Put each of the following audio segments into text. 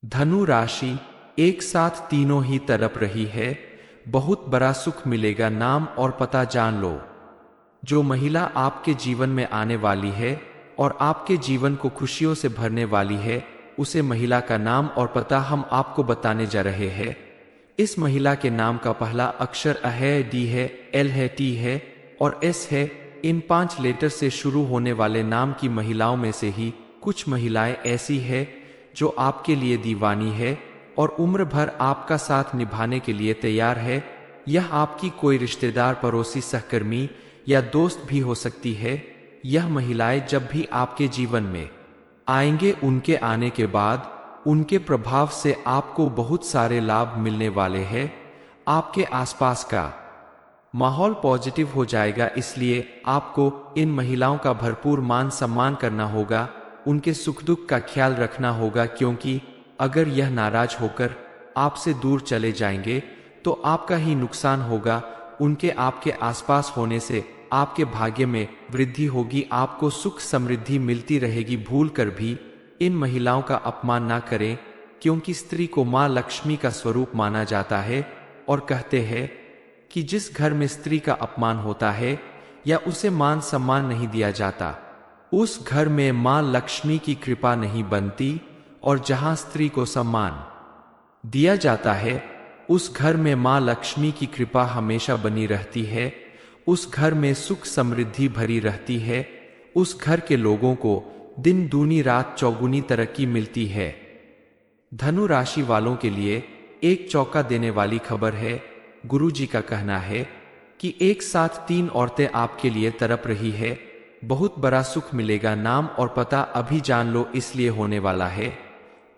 धनु राशि एक साथ तीनों ही तरफ रही है। बहुत बड़ा सुख मिलेगा, नाम और पता जान लो। जो महिला आपके जीवन में आने वाली है और आपके जीवन को खुशियों से भरने वाली है, उसे महिला का नाम और पता हम आपको बताने जा रहे हैं। इस महिला के नाम का पहला अक्षर अ है, डी है, एल है, टी है और एस है। इन 5 लेटर से शुरू होने वाले नाम की महिलाओं में से ही कुछ महिलाएं ऐसी है जो आपके लिए दीवानी है और उम्र भर आपका साथ निभाने के लिए तैयार है। यह आपकी कोई रिश्तेदार, पड़ोसी, सहकर्मी या दोस्त भी हो सकती है। यह महिलाएं जब भी आपके जीवन में आएंगे, उनके आने के बाद उनके प्रभाव से आपको बहुत सारे लाभ मिलने वाले हैं। आपके आसपास का माहौल पॉजिटिव हो जाएगा, इसलिए आपको इन महिलाओं का भरपूर मान सम्मान करना होगा, उनके सुख दुख का ख्याल रखना होगा, क्योंकि अगर यह नाराज होकर आपसे दूर चले जाएंगे तो आपका ही नुकसान होगा। उनके आपके आसपास होने से आपके भाग्य में वृद्धि होगी, आपको सुख समृद्धि मिलती रहेगी। भूल कर भी इन महिलाओं का अपमान ना करें, क्योंकि स्त्री को मां लक्ष्मी का स्वरूप माना जाता है और कहते हैं कि जिस घर में स्त्री का अपमान होता है या उसे मान सम्मान नहीं दिया जाता, उस घर में मां लक्ष्मी की कृपा नहीं बनती। और जहां स्त्री को सम्मान दिया जाता है, उस घर में मां लक्ष्मी की कृपा हमेशा बनी रहती है। उस घर में सुख समृद्धि भरी रहती है। उस घर के लोगों को दिन दूनी रात चौगुनी तरक्की मिलती है। धनु राशि वालों के लिए एक चौंका देने वाली खबर है। गुरुजी का कहना है कि एक साथ 3 औरतें आपके लिए तड़प रही है। बहुत बड़ा सुख मिलेगा, नाम और पता अभी जान लो, इसलिए होने वाला है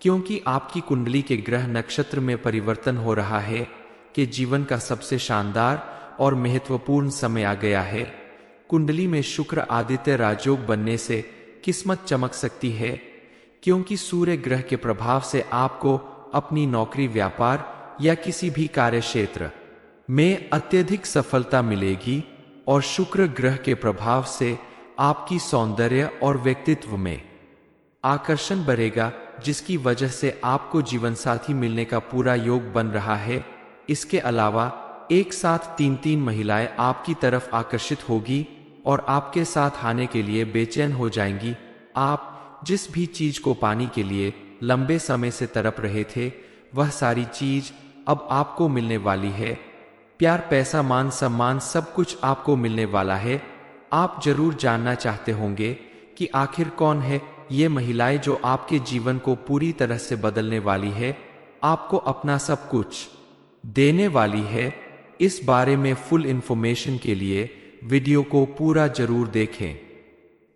क्योंकि आपकी कुंडली के ग्रह नक्षत्र में परिवर्तन हो रहा है कि जीवन का सबसे शानदार और महत्वपूर्ण समय आ गया है। कुंडली में शुक्र आदित्य राजयोग बनने से किस्मत चमक सकती है, क्योंकि सूर्य ग्रह के प्रभाव से आपको अपनी नौकरी, व्यापार या किसी भी कार्य क्षेत्र में अत्यधिक सफलता मिलेगी और शुक्र ग्रह के प्रभाव से आपकी सौंदर्य और व्यक्तित्व में आकर्षण बढ़ेगा, जिसकी वजह से आपको जीवन साथी मिलने का पूरा योग बन रहा है। इसके अलावा एक साथ 3 महिलाएं आपकी तरफ आकर्षित होगी और आपके साथ आने के लिए बेचैन हो जाएंगी। आप जिस भी चीज को पाने के लिए लंबे समय से तड़प रहे थे, वह सारी चीज अब आपको मिलने वाली है। प्यार, पैसा, मान सम्मान सब कुछ आपको मिलने वाला है। आप जरूर जानना चाहते होंगे कि आखिर कौन है ये महिलाएं जो आपके जीवन को पूरी तरह से बदलने वाली है, आपको अपना सब कुछ देने वाली है। इस बारे में फुल इंफॉर्मेशन के लिए वीडियो को पूरा जरूर देखें।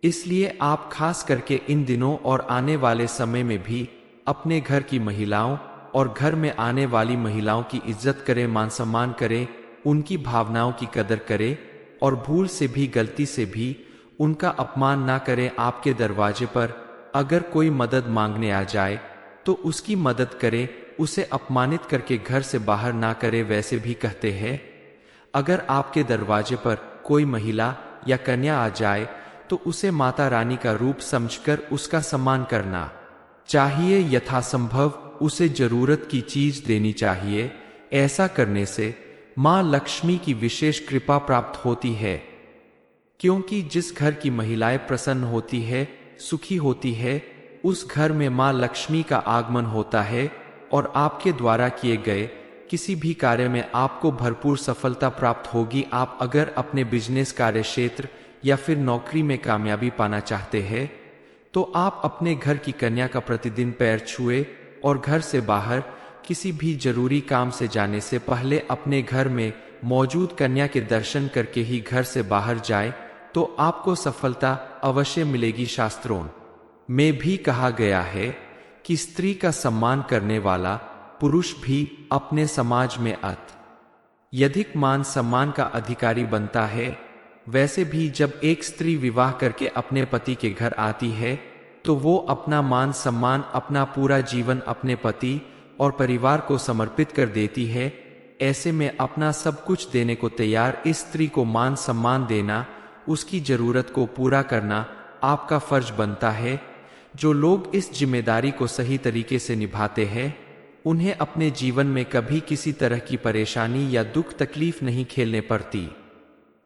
इसलिए आप खास करके इन दिनों और आने वाले समय में भी अपने घर की महिलाओं और घर में आने वाली महिलाओं की इज्जत करें, मान सम्मान करें, उनकी भावनाओं की कदर करें और भूल से भी, गलती से भी उनका अपमान ना करें। आपके दरवाजे पर अगर कोई मदद मांगने आ जाए तो उसकी मदद करें, उसे अपमानित करके घर से बाहर ना करें। वैसे भी कहते हैं, अगर आपके दरवाजे पर कोई महिला या कन्या आ जाए तो उसे माता रानी का रूप समझकर उसका सम्मान करना चाहिए। यथासंभव उसे जरूरत की चीज देनी चाहिए। ऐसा करने से मां लक्ष्मी की विशेष कृपा प्राप्त होती है, क्योंकि जिस घर की महिलाएं प्रसन्न होती है, सुखी होती है, उस घर में मां लक्ष्मी का आगमन होता है और आपके द्वारा किए गए किसी भी कार्य में आपको भरपूर सफलता प्राप्त होगी। आप अगर अपने बिजनेस, कार्य क्षेत्र या फिर नौकरी में कामयाबी पाना चाहते हैं तो आप अपने घर की कन्या का प्रतिदिन पैर छुए और घर से बाहर किसी भी जरूरी काम से जाने से पहले अपने घर में मौजूद कन्या के दर्शन करके ही घर से बाहर जाए तो आपको सफलता अवश्य मिलेगी। शास्त्रों में भी कहा गया है कि स्त्री का सम्मान करने वाला पुरुष भी अपने समाज में अत्यधिक मान सम्मान का अधिकारी बनता है। वैसे भी जब एक स्त्री विवाह करके अपने पति के घर आती है तो वो अपना मान सम्मान, अपना पूरा जीवन अपने पति और परिवार को समर्पित कर देती है। ऐसे में अपना सब कुछ देने को तैयार इस स्त्री को मान सम्मान देना, उसकी जरूरत को पूरा करना आपका फर्ज बनता है। जो लोग इस जिम्मेदारी को सही तरीके से निभाते हैं उन्हें अपने जीवन में कभी किसी तरह की परेशानी या दुख तकलीफ नहीं झेलने पड़ती।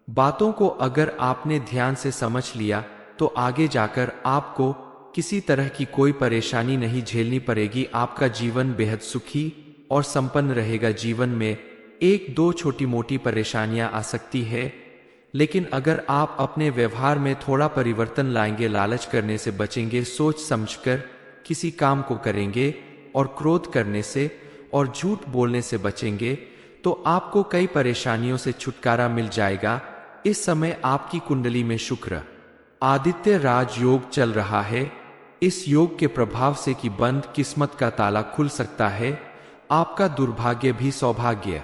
बातों को अगर आपने ध्यान से समझ लिया तो आगे जाकर आपको किसी तरह की कोई परेशानी नहीं झेलनी पड़ेगी। आपका जीवन बेहद सुखी और संपन्न रहेगा। जीवन में एक दो छोटी मोटी परेशानियां आ सकती है, लेकिन अगर आप अपने व्यवहार में थोड़ा परिवर्तन लाएंगे, लालच करने से बचेंगे, सोच समझकर किसी काम को करेंगे और क्रोध करने से और झूठ बोलने से बचेंगे, तो आपको कई परेशानियों से छुटकारा मिल जाएगा। इस समय आपकी कुंडली में शुक्र आदित्य राज योग चल रहा है। इस योग के प्रभाव से कि बंद किस्मत का ताला खुल सकता है। आपका दुर्भाग्य भी सौभाग्य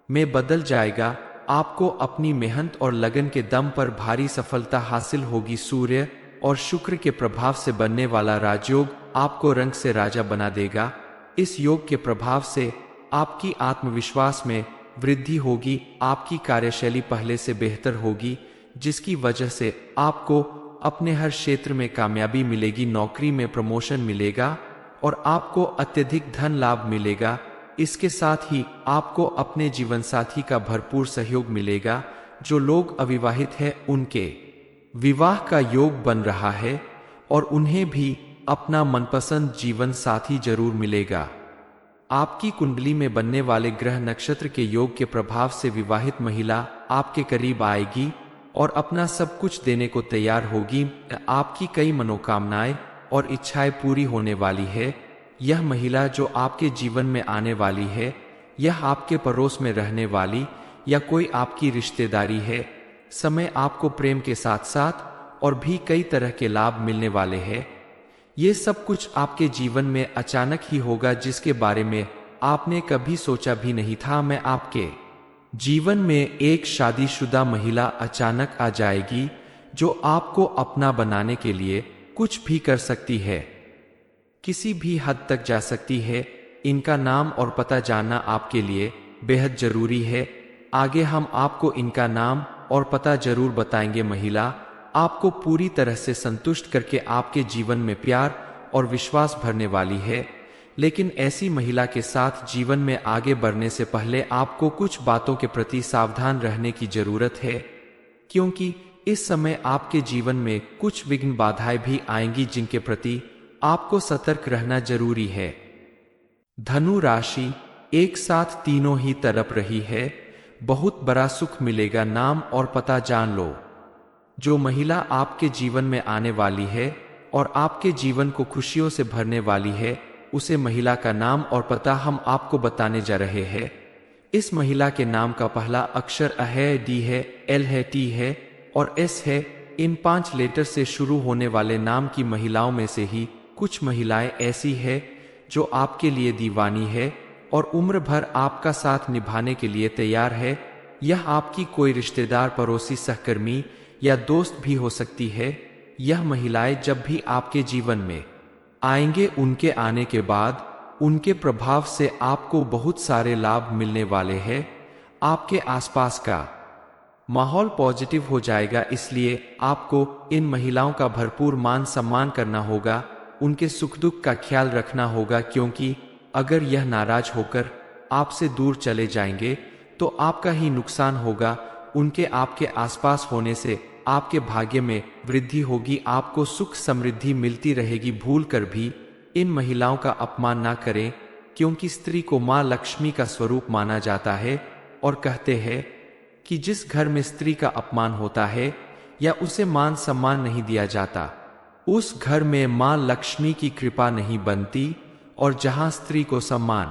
में बदल जाएगा। आपको अपनी मेहनत और लगन के दम पर भारी सफलता हासिल होगी। सूर्य और शुक्र के प्रभाव से बनने वाला राजयोग आपको रंग से राजा बना देगा। इस योग के प्रभाव से आपकी आत्मविश्वास में वृद्धि होगी। आपकी कार्यशैली पहले से बेहतर होगी, जिसकी वजह से आपको अपने हर क्षेत्र में कामयाबी मिलेगी। नौकरी में प्रमोशन मिलेगा और आपको अत्यधिक धन लाभ मिलेगा। इसके साथ ही आपको अपने जीवन साथी का भरपूर सहयोग मिलेगा। जो लोग अविवाहित हैं उनके विवाह का योग बन रहा है और उन्हें भी अपना मनपसंद जीवन साथी जरूर मिलेगा। आपकी कुंडली में बनने वाले ग्रह नक्षत्र के योग के प्रभाव से विवाहित महिला आपके करीब आएगी और अपना सब कुछ देने को तैयार होगी। आपकी कई मनोकामनाएं और इच्छाएं पूरी होने वाली है। यह महिला जो आपके जीवन में आने वाली है, यह आपके पड़ोस में रहने वाली या कोई आपकी रिश्तेदारी है। समय आपको प्रेम के साथ साथ और भी कई तरह के लाभ मिलने वाले हैं। ये सब कुछ आपके जीवन में अचानक ही होगा, जिसके बारे में आपने कभी सोचा भी नहीं था। मैं आपके जीवन में एक शादीशुदा महिला अचानक आ जाएगी जो आपको अपना बनाने के लिए कुछ भी कर सकती है, किसी भी हद तक जा सकती है। इनका नाम और पता जानना आपके लिए बेहद जरूरी है। आगे हम आपको इनका नाम और पता जरूर बताएंगे। महिला आपको पूरी तरह से संतुष्ट करके आपके जीवन में प्यार और विश्वास भरने वाली है। लेकिन ऐसी महिला के साथ जीवन में आगे बढ़ने से पहले आपको कुछ बातों के प्रति सावधान रहने की जरूरत है, क्योंकि इस समय आपके जीवन में कुछ विघ्न बाधाएं भी आएंगी, जिनके प्रति आपको सतर्क रहना जरूरी है। धनु राशि एक साथ तीनों ही तरफ रही है। बहुत बड़ा सुख मिलेगा। नाम और पता जान लो। जो महिला आपके जीवन में आने वाली है और आपके जीवन को खुशियों से भरने वाली है, उसे महिला का नाम और पता हम आपको बताने जा रहे हैं। इस महिला के नाम का पहला अक्षर अ है, डी है, एल है, टी है और एस है। इन 5 लेटर से शुरू होने वाले नाम की महिलाओं में से ही कुछ महिलाएं ऐसी है जो आपके लिए दीवानी है और उम्र भर आपका साथ निभाने के लिए तैयार है। यह आपकी कोई रिश्तेदार, पड़ोसी, सहकर्मी या दोस्त भी हो सकती है। यह महिलाएं जब भी आपके जीवन में आएंगे, उनके आने के बाद उनके प्रभाव से आपको बहुत सारे लाभ मिलने वाले हैं। आपके आसपास का माहौल पॉजिटिव हो जाएगा, इसलिए आपको इन महिलाओं का भरपूर मान सम्मान करना होगा। उनके सुख दुख का ख्याल रखना होगा, क्योंकि अगर यह नाराज होकर आपसे दूर चले जाएंगे तो आपका ही नुकसान होगा। उनके आपके आसपास होने से आपके भाग्य में वृद्धि होगी। आपको सुख समृद्धि मिलती रहेगी। भूल कर भी इन महिलाओं का अपमान ना करें, क्योंकि स्त्री को मां लक्ष्मी का स्वरूप माना जाता है और कहते हैं कि जिस घर में स्त्री का अपमान होता है या उसे मान सम्मान नहीं दिया जाता, उस घर में मां लक्ष्मी की कृपा नहीं बनती। और जहां स्त्री को सम्मान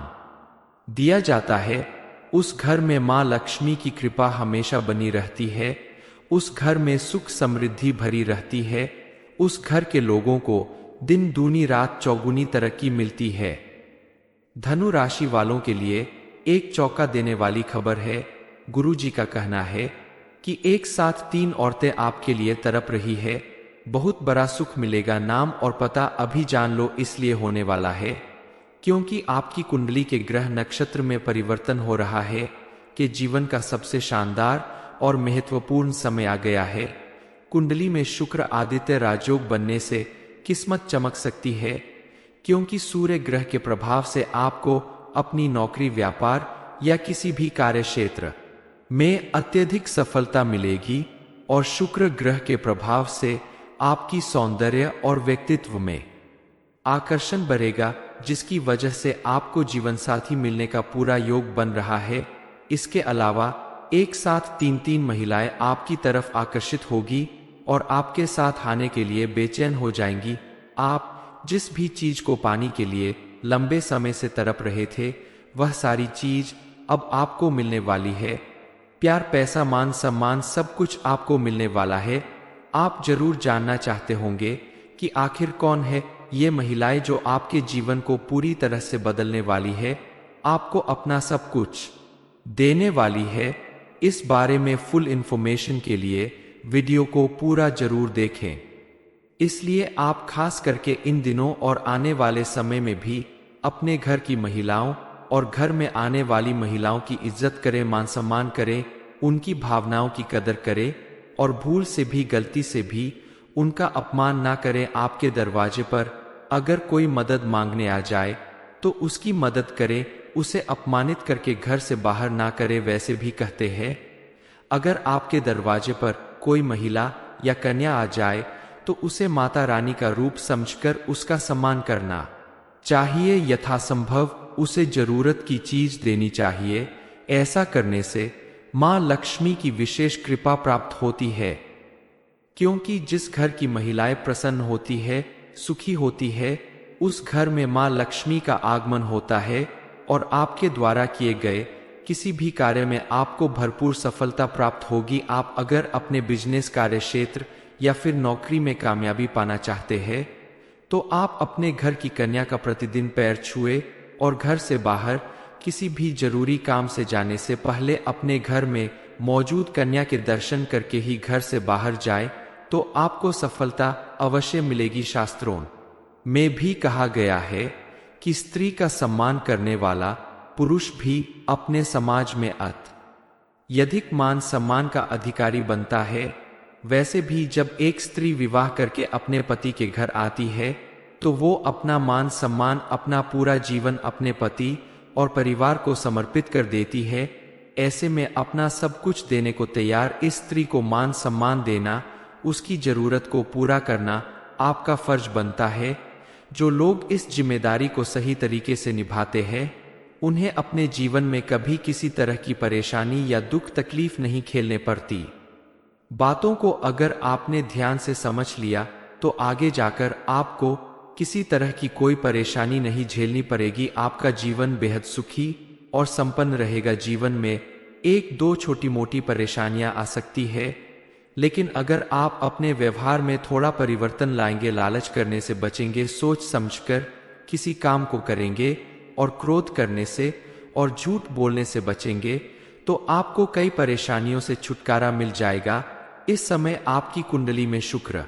दिया जाता है, उस घर में मां लक्ष्मी की कृपा हमेशा बनी रहती है। उस घर में सुख समृद्धि भरी रहती है। उस घर के लोगों को दिन दूनी रात चौगुनी तरक्की मिलती है। धनु राशि वालों के लिए एक चौंका देने वाली खबर है। गुरुजी का कहना है कि एक साथ 3 औरतें आपके लिए तड़प रही है। बहुत बड़ा सुख मिलेगा। नाम और पता अभी जान लो, इसलिए होने वाला है क्योंकि आपकी कुंडली के ग्रह नक्षत्र में परिवर्तन हो रहा है कि जीवन का सबसे शानदार और महत्वपूर्ण समय आ गया है। कुंडली में शुक्र आदित्य राजयोग बनने से किस्मत चमक सकती है, क्योंकि सूर्य ग्रह के प्रभाव से आपको अपनी नौकरी, व्यापार या किसी भी कार्य क्षेत्र में अत्यधिक सफलता मिलेगी और शुक्र ग्रह के प्रभाव से आपकी सौंदर्य और व्यक्तित्व में आकर्षण बढ़ेगा, जिसकी वजह से आपको जीवनसाथी मिलने का पूरा योग बन रहा है। इसके अलावा एक साथ तीन महिलाएं आपकी तरफ आकर्षित होगी और आपके साथ आने के लिए बेचैन हो जाएंगी। आप जिस भी चीज को पाने के लिए लंबे समय से तड़प रहे थे, वह सारी चीज अब आपको मिलने वाली है। प्यार, पैसा, मान सम्मान, सब कुछ आपको मिलने वाला है। आप जरूर जानना चाहते होंगे कि आखिर कौन है ये महिलाएं जो आपके जीवन को पूरी तरह से बदलने वाली है, आपको अपना सब कुछ देने वाली है। इस बारे में फुल इंफॉर्मेशन के लिए वीडियो को पूरा जरूर देखें। इसलिए आप खास करके इन दिनों और आने वाले समय में भी अपने घर की महिलाओं और घर में आने वाली महिलाओं की इज्जत करें, मान सम्मान करें, उनकी भावनाओं की कदर करें और भूल से भी, गलती से भी उनका अपमान ना करें। आपके दरवाजे पर अगर कोई मदद मांगने आ जाए तो उसकी मदद करें, उसे अपमानित करके घर से बाहर ना करें। वैसे भी कहते हैं, अगर आपके दरवाजे पर कोई महिला या कन्या आ जाए तो उसे माता रानी का रूप समझकर उसका सम्मान करना चाहिए। यथासंभव उसे जरूरत की चीज देनी चाहिए। ऐसा करने से मां लक्ष्मी की विशेष कृपा प्राप्त होती है, क्योंकि जिस घर की महिलाएं प्रसन्न होती है, सुखी होती है, उस घर में मां लक्ष्मी का आगमन होता है और आपके द्वारा किए गए किसी भी कार्य में आपको भरपूर सफलता प्राप्त होगी। आप अगर अपने बिजनेस, कार्य क्षेत्र या फिर नौकरी में कामयाबी पाना चाहते हैं तो आप अपने घर की कन्या का प्रतिदिन पैर छुए और घर से बाहर किसी भी जरूरी काम से जाने से पहले अपने घर में मौजूद कन्या के दर्शन करके ही घर से बाहर जाए तो आपको सफलता अवश्य मिलेगी। शास्त्रों में भी कहा गया है कि स्त्री का सम्मान करने वाला पुरुष भी अपने समाज में अत्यधिक मान सम्मान का अधिकारी बनता है। वैसे भी जब एक स्त्री विवाह करके अपने पति के घर आती है तो वो अपना मान सम्मान, अपना पूरा जीवन अपने पति और परिवार को समर्पित कर देती है। ऐसे में अपना सब कुछ देने को तैयार इस स्त्री को मान सम्मान देना, उसकी जरूरत को पूरा करना आपका फर्ज बनता है। जो लोग इस जिम्मेदारी को सही तरीके से निभाते हैं, उन्हें अपने जीवन में कभी किसी तरह की परेशानी या दुख तकलीफ नहीं झेलने पड़ती। बातों को अगर आपने ध्यान से समझ लिया तो आगे जाकर आपको किसी तरह की कोई परेशानी नहीं झेलनी पड़ेगी। आपका जीवन बेहद सुखी और संपन्न रहेगा। जीवन में एक दो छोटी मोटी परेशानियां आ सकती है, लेकिन अगर आप अपने व्यवहार में थोड़ा परिवर्तन लाएंगे, लालच करने से बचेंगे, सोच समझकर किसी काम को करेंगे और क्रोध करने से और झूठ बोलने से बचेंगे तो आपको कई परेशानियों से छुटकारा मिल जाएगा। इस समय आपकी कुंडली में शुक्र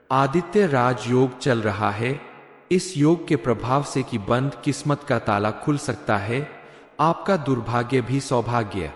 आदित्य राजयोग चल रहा है। इस योग के प्रभाव से कि बंद किस्मत का ताला खुल सकता है। आपका दुर्भाग्य भी सौभाग्य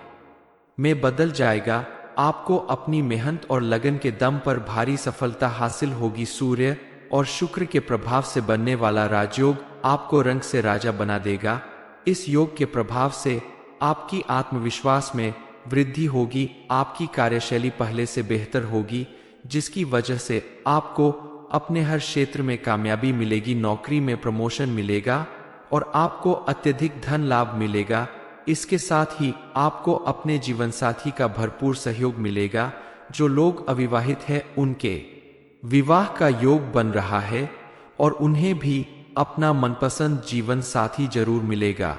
में बदल जाएगा। आपको अपनी मेहनत और लगन के दम पर भारी सफलता हासिल होगी। सूर्य और शुक्र के प्रभाव से बनने वाला राजयोग आपको रंग से राजा बना देगा। इस योग के प्रभाव से आपकी आत्मविश्वास में वृद्धि होगी। आपकी कार्यशैली पहले से बेहतर होगी, जिसकी वजह से आपको अपने हर क्षेत्र में कामयाबी मिलेगी। नौकरी में प्रमोशन मिलेगा और आपको अत्यधिक धन लाभ मिलेगा। इसके साथ ही आपको अपने जीवन साथी का भरपूर सहयोग मिलेगा। जो लोग अविवाहित हैं उनके विवाह का योग बन रहा है और उन्हें भी अपना मनपसंद जीवन साथी जरूर मिलेगा।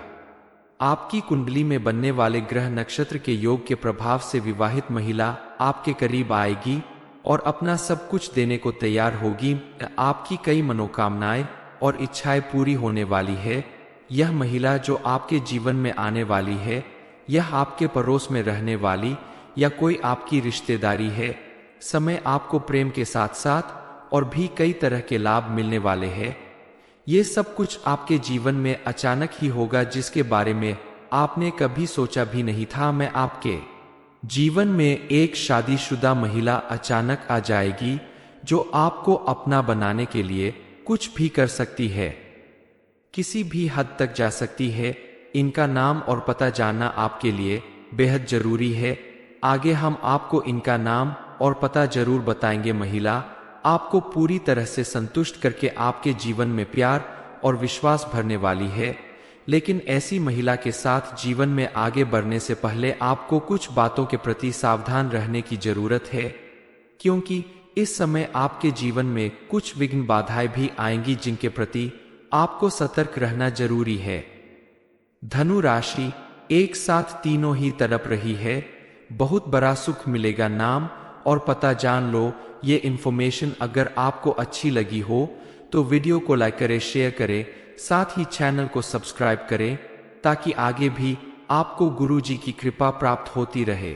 आपकी कुंडली में बनने वाले ग्रह नक्षत्र के योग के प्रभाव से विवाहित महिला आपके करीब आएगी और अपना सब कुछ देने को तैयार होगी। आपकी कई मनोकामनाएं और इच्छाएं पूरी होने वाली है। यह महिला जो आपके जीवन में आने वाली है, यह आपके पड़ोस में रहने वाली या कोई आपकी रिश्तेदारी है। समय आपको प्रेम के साथ साथ और भी कई तरह के लाभ मिलने वाले हैं। ये सब कुछ आपके जीवन में अचानक ही होगा, जिसके बारे में आपने कभी सोचा भी नहीं था। मैं आपके जीवन में एक शादीशुदा महिला अचानक आ जाएगी जो आपको अपना बनाने के लिए कुछ भी कर सकती है, किसी भी हद तक जा सकती है। इनका नाम और पता जानना आपके लिए बेहद जरूरी है। आगे हम आपको इनका नाम और पता जरूर बताएंगे। महिला आपको पूरी तरह से संतुष्ट करके आपके जीवन में प्यार और विश्वास भरने वाली है। लेकिन ऐसी महिला के साथ जीवन में आगे बढ़ने से पहले आपको कुछ बातों के प्रति सावधान रहने की जरूरत है, क्योंकि इस समय आपके जीवन में कुछ विघ्न बाधाएं भी आएंगी जिनके प्रति आपको सतर्क रहना जरूरी है। धनु राशि, एक साथ तीनों ही तरफ रही है। बहुत बड़ा सुख मिलेगा। नाम और पता जान लो। ये इन्फॉर्मेशन अगर आपको अच्छी लगी हो तो वीडियो को लाइक करें, शेयर करें, साथ ही चैनल को सब्सक्राइब करें ताकि आगे भी आपको गुरुजी की कृपा प्राप्त होती रहे।